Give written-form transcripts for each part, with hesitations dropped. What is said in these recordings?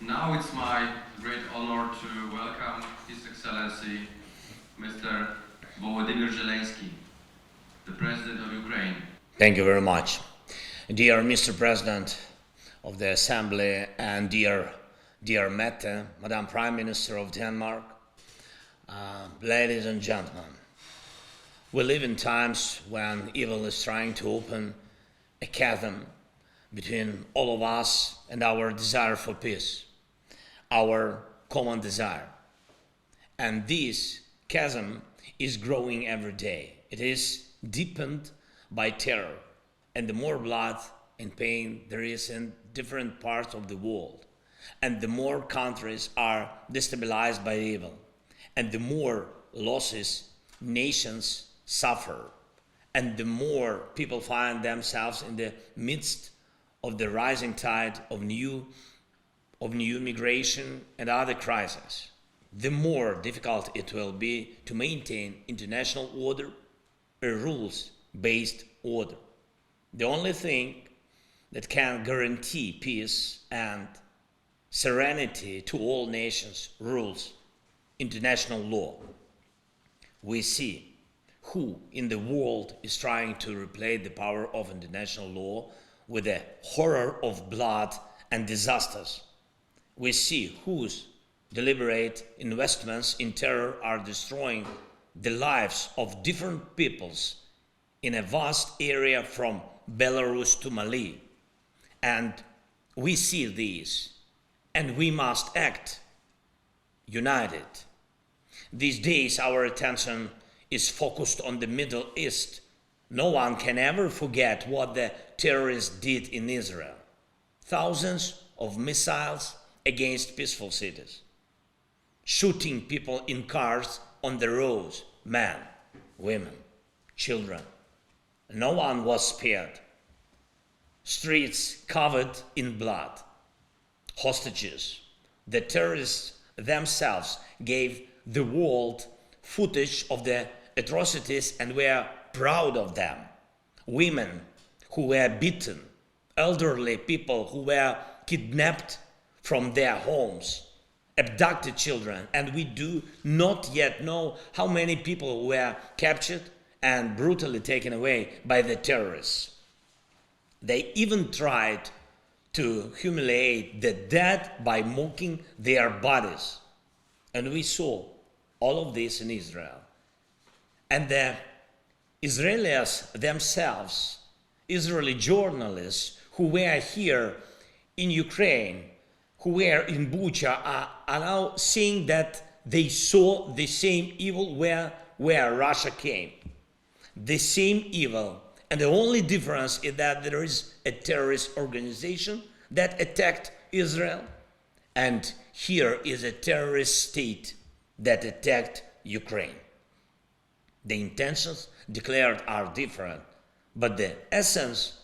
Now it's my great honor to welcome His Excellency Mr. Volodymyr Zelenskyy, the President of Ukraine. Thank you very much. Dear Mr. President of the Assembly and dear Mette, Madam Prime Minister of Denmark, ladies and gentlemen, we live in times when evil is trying to open a chasm between all of us and our desire for peace, our common desire. And this chasm is growing every day. It is deepened by terror, and the more blood and pain there is in different parts of the world, and the more countries are destabilized by evil, and the more losses nations suffer, and the more people find themselves in the midst of the rising tide of new migration and other crises, the more difficult it will be to maintain international order, a rules-based order. The only thing that can guarantee peace and serenity to all nations rules international law. We see who in the world is trying to replace the power of international law with the horror of blood and disasters. We see whose deliberate investments in terror are destroying the lives of different peoples in a vast area from Belarus to Mali. And we see this, and we must act united. These days our attention is focused on the Middle East. No one can ever forget what the terrorists did in Israel. Thousands of missiles against peaceful cities, shooting people in cars on the roads, men, women, children. No one was spared. Streets covered in blood. Hostages. The terrorists themselves gave the world footage of the atrocities and were proud of them. Women who were beaten, elderly people who were kidnapped from their homes, abducted children, and we do not yet know how many people were captured and brutally taken away by the terrorists. They even tried to humiliate the dead by mocking their bodies. And we saw all of this in Israel. And the Israelis themselves, Israeli journalists who were here in Ukraine, who were in Bucha, are now saying that they saw the same evil where Russia came. The same evil. And the only difference is that there is a terrorist organization that attacked Israel, and here is a terrorist state that attacked Ukraine. The intentions declared are different, but the essence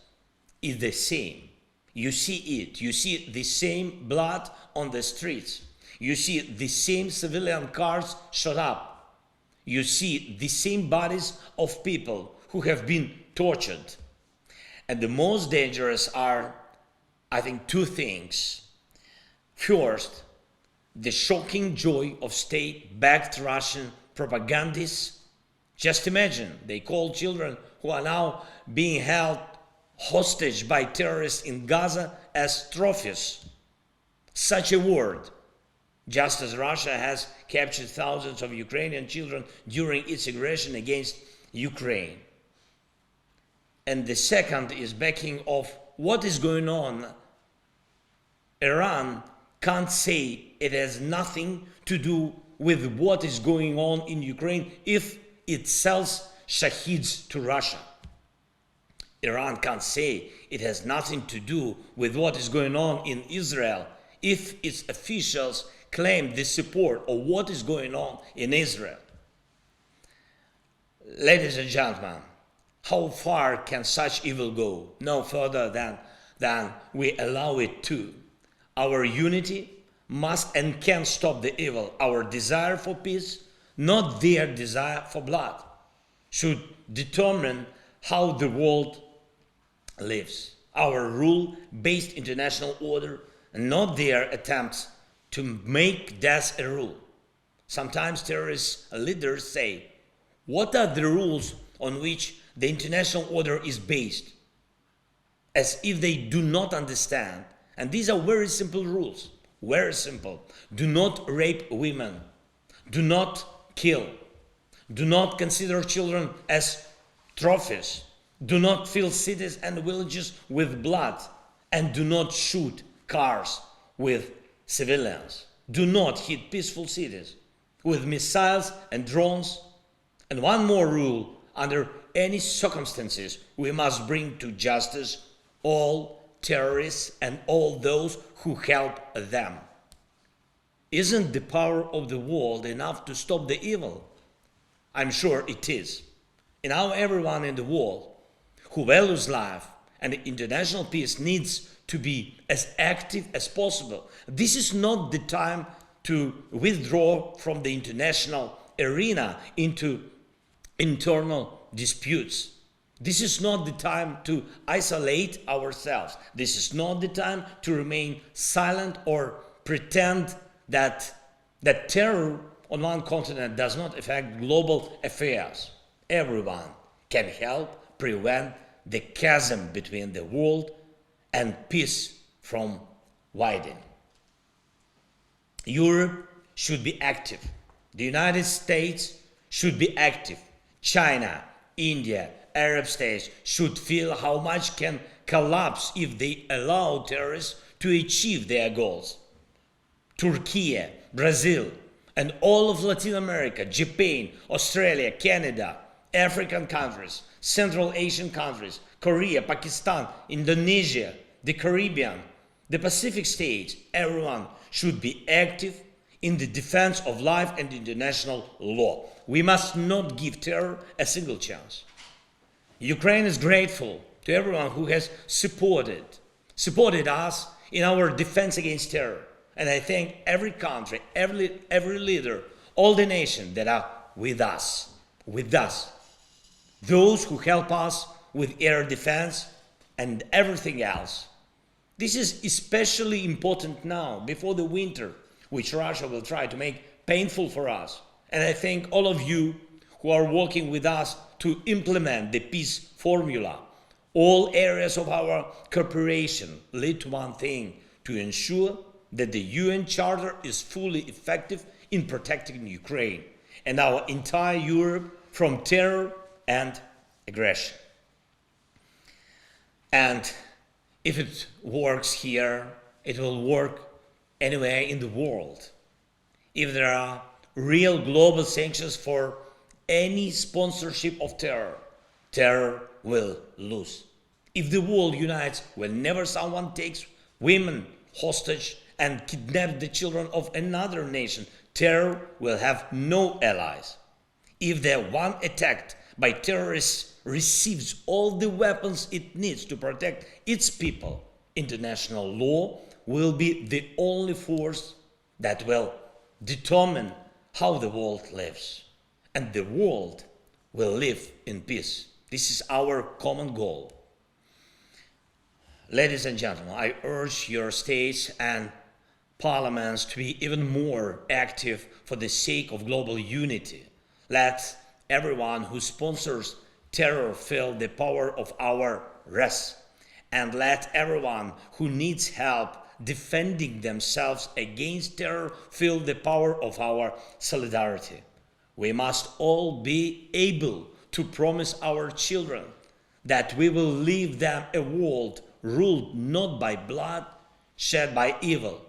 is the same. You see it. You see the same blood on the streets. You see the same civilian cars shot up. You see the same bodies of people who have been tortured. And the most dangerous are, I think, two things. First, the shocking joy of state-backed Russian propagandists. Just imagine, they call children who are now being held hostage by terrorists in Gaza as trophies. Such a word, just as Russia has captured thousands of Ukrainian children during its aggression against Ukraine. And the second is backing of what is going on. Iran can't say it has nothing to do with what is going on in Ukraine if it sells shaheeds to Russia. Iran can't say it has nothing to do with what is going on in Israel if its officials claim the support of what is going on in Israel. Ladies and gentlemen, how far can such evil go? No further than we allow it to. Our unity must and can stop the evil. Our desire for peace, not their desire for blood, should determine how the world lives. Our rule-based international order not their attempts to make death a rule. Sometimes terrorist leaders say, what are the rules on which the international order is based? As if they do not understand. And these are very simple rules. Very simple. Do not rape women. Do not kill. Do not consider children as trophies. Do not fill cities and villages with blood. And do not shoot cars with civilians. Do not hit peaceful cities with missiles and drones. And one more rule, under any circumstances, we must bring to justice all terrorists and all those who help them. Isn't the power of the world enough to stop the evil? I'm sure it is. And now everyone in the world who values life and international peace needs to be as active as possible. This is not the time to withdraw from the international arena into internal disputes. This is not the time to isolate ourselves. This is not the time to remain silent or pretend that terror on one continent does not affect global affairs. Everyone can help prevent the chasm between the world and peace from widening. Europe should be active. The United States should be active. China, India, Arab states should feel how much can collapse if they allow terrorists to achieve their goals. Turkey, Brazil, and all of Latin America, Japan, Australia, Canada, African countries, Central Asian countries, Korea, Pakistan, Indonesia, the Caribbean, the Pacific states, everyone should be active in the defense of life and international law. We must not give terror a single chance. Ukraine is grateful to everyone who has supported us in our defense against terror. And I thank every country, every leader, all the nations that are with us. Those who help us with air defense and everything else. This is especially important now, before the winter, which Russia will try to make painful for us. And I thank all of you who are working with us to implement the peace formula. All areas of our cooperation lead to one thing, to ensure that the UN Charter is fully effective in protecting Ukraine and our entire Europe from terror and aggression. And if it works here, it will work anywhere in the world. If there are real global sanctions for any sponsorship of terror, terror will lose. If the world unites whenever someone takes women hostage and kidnaps the children of another nation, terror will have no allies. If the one attacked by terrorists receives all the weapons it needs to protect its people, international law will be the only force that will determine how the world lives. And the world will live in peace. This is our common goal. Ladies and gentlemen, I urge your states and parliaments to be even more active for the sake of global unity. Let everyone who sponsors terror feel the power of our wrath, and let everyone who needs help defending themselves against terror feel the power of our solidarity. We must all be able to promise our children that we will leave them a world ruled not by blood shed by evil,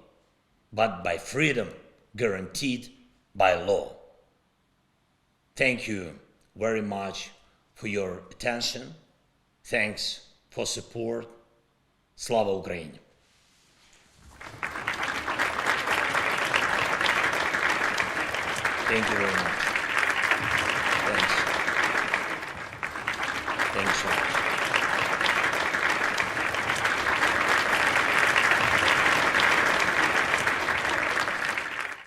but by freedom guaranteed by law. Thank you very much for your attention. Thanks for support. Slava Ukraini! Thank you very much.